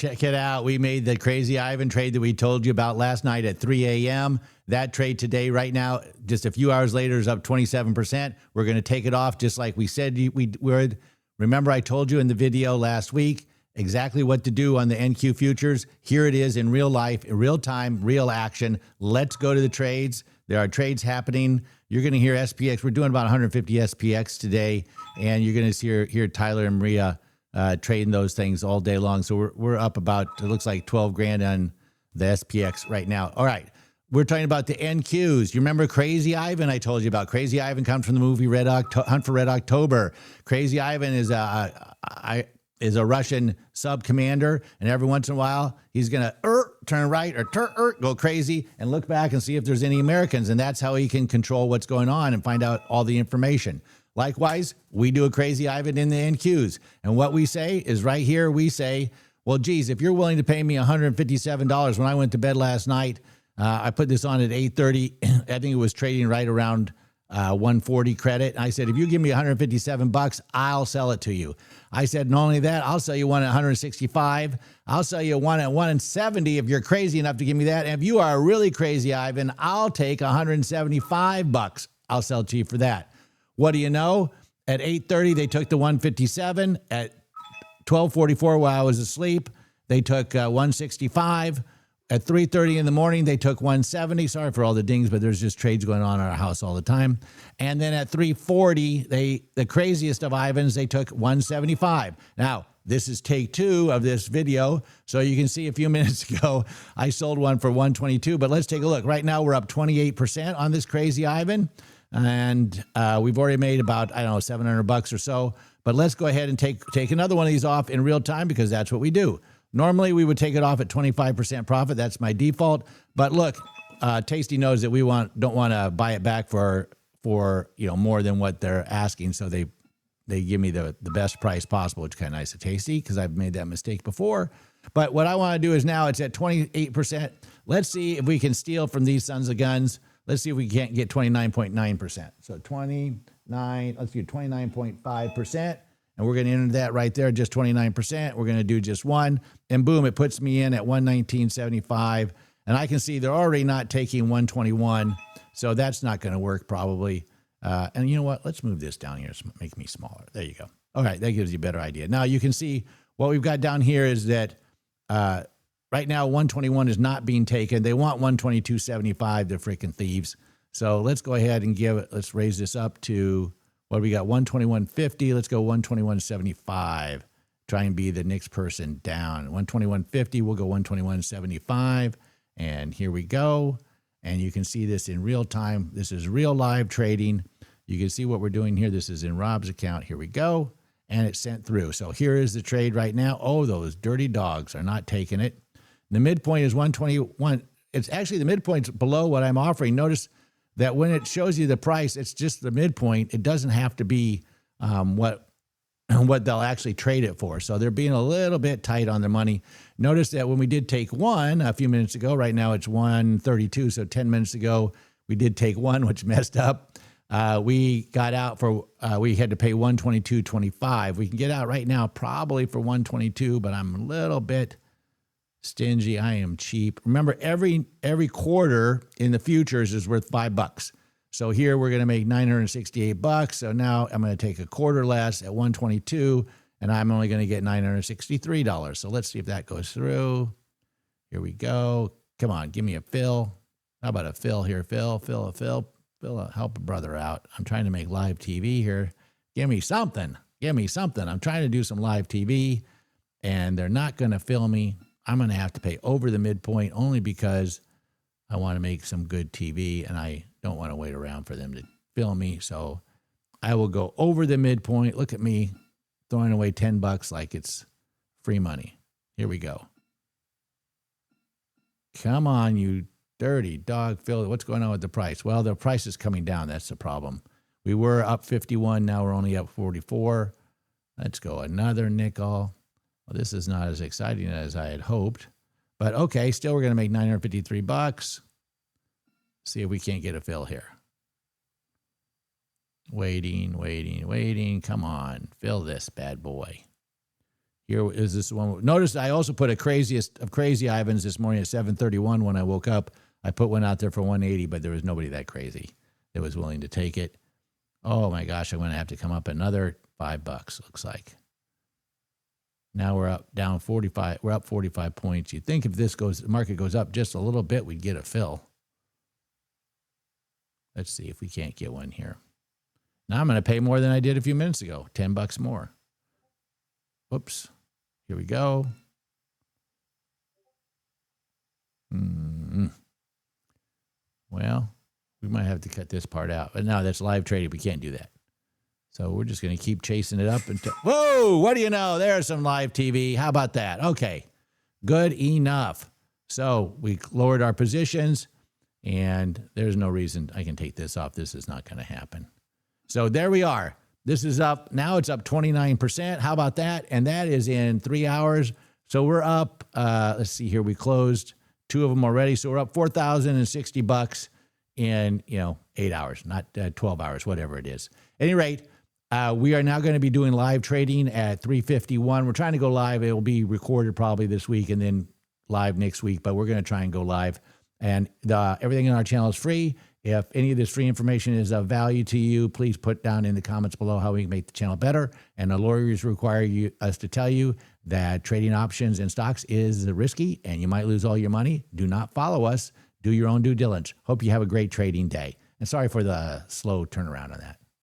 Check it out. We made the Crazy Ivan trade that we told you about last night at 3 a.m. That trade today, right now, just a few hours later, is up 27%. We're going to take it off just like we said we would. Remember, I told you in the video last week exactly what to do on the NQ futures. Here it is in real life, in real time, real action. Let's go to the trades. There are trades happening. You're going to hear SPX. We're doing about 150 SPX today, and you're going to hear Tyler and Maria trading those things all day long. So we're up about, it looks like 12 grand on the SPX right now. All right. We're talking about the NQs. You remember Crazy Ivan? I told you about Crazy Ivan comes from the movie Hunt for Red October. Crazy Ivan is a Russian sub commander, and every once in a while he's gonna turn right or go crazy and look back and see if there's any Americans, and that's how he can control what's going on and find out all the information. Likewise, we do a Crazy Ivan in the NQs, and what we say is right here. We say, well, geez, if you're willing to pay me $157, when I went to bed last night. I put this on at 8:30. I think it was trading right around 140 credit. And I said, if you give me $157, I'll sell it to you. I said, not only that, I'll sell you one at 165. I'll sell you one at 170 if you're crazy enough to give me that. And if you are really crazy, Ivan, I'll take $175. I'll sell it to you for that. What do you know? At 8:30, they took the 157. At 12:44, while I was asleep, they took 165. At 3:30 in the morning, they took 170. Sorry for all the dings, but there's just trades going on in our house all the time. And then at 3:40, the craziest of Ivans, they took 175. Now, this is take two of this video. So you can see a few minutes ago, I sold one for 122. But let's take a look. Right now, we're up 28% on this Crazy Ivan. And we've already made about, I don't know, $700 or so. But let's go ahead and take another one of these off in real time because that's what we do. Normally, we would take it off at 25% profit. That's my default. But look, Tasty knows that we don't want to buy it back for more than what they're asking. So they give me the best price possible, which is kind of nice of Tasty because I've made that mistake before. But what I want to do is now it's at 28%. Let's see if we can steal from these sons of guns. Let's see if we can't get 29.9%. So 29, let's do 29.5%. And we're going to enter that right there, just 29%. We're going to do just one. And boom, it puts me in at 119.75. And I can see they're already not taking 121. So that's not going to work probably. And you know what? Let's move this down here. Make me smaller. There you go. All right. That gives you a better idea. Now you can see what we've got down here is that right now 121 is not being taken. They want 122.75. They're freaking thieves. So let's go ahead and let's raise this up to, what do we got? 121.50. Let's go 121.75. Try and be the next person down. 121.50. We'll go 121.75. And here we go. And you can see this in real time. This is real live trading. You can see what we're doing here. This is in Rob's account. Here we go. And it's sent through. So here is the trade right now. Oh, those dirty dogs are not taking it. The midpoint is 121. It's actually the midpoint's below what I'm offering. Notice that when it shows you the price, it's just the midpoint. It doesn't have to be what they'll actually trade it for. So they're being a little bit tight on their money. Notice that when we did take one a few minutes ago, right now it's 132. So 10 minutes ago, we did take one, which messed up. We got out for, we had to pay 122.25. We can get out right now probably for 122, but I'm a little bit stingy. I am cheap. Remember, every quarter in the futures is worth $5. So here we're going to make $968. So now I'm going to take a quarter less at 122, and I'm only going to get $963. So let's see if that goes through. Here we go. Come on, give me a fill. How about a fill here? Fill, help a brother out. I'm trying to make live TV here. Give me something. I'm trying to do some live TV, and they're not going to fill me. I'm going to have to pay over the midpoint only because I want to make some good TV and I don't want to wait around for them to fill me. So I will go over the midpoint. Look at me throwing away $10 like it's free money. Here we go. Come on, you dirty dog, Phil. What's going on with the price? Well, the price is coming down. That's the problem. We were up 51. Now we're only up 44. Let's go another nickel. Well, this is not as exciting as I had hoped, but okay, still we're going to make $953. See if we can't get a fill here. Waiting. Come on, fill this bad boy. Here is this one. Notice I also put a craziest of crazy Ivans this morning at 7:31 when I woke up. I put one out there for 180, but there was nobody that crazy that was willing to take it. Oh my gosh, I'm going to have to come up another $5, looks like. Now we're up down 45. We're up 45 points. You'd think if the market goes up just a little bit, we'd get a fill. Let's see if we can't get one here. Now I'm going to pay more than I did a few minutes ago, $10 more. Whoops. Here we go. Well, we might have to cut this part out. But no, that's live trading. We can't do that. So we're just going to keep chasing it up until, whoa, what do you know? There's some live TV. How about that? Okay, good enough. So we lowered our positions, and there's no reason I can take this off. This is not going to happen. So there we are. This is up. Now it's up 29%. How about that? And that is in 3 hours. So we're up, let's see here. We closed 2 of them already. So we're up $4,060 in, 8 hours, not 12 hours, whatever it is. At any rate, we are now going to be doing live trading at 3:51. We're trying to go live. It will be recorded probably this week and then live next week, but we're going to try and go live. And everything on our channel is free. If any of this free information is of value to you, please put down in the comments below how we can make the channel better. And the lawyers require us to tell you that trading options and stocks is risky and you might lose all your money. Do not follow us. Do your own due diligence. Hope you have a great trading day. And sorry for the slow turnaround on that.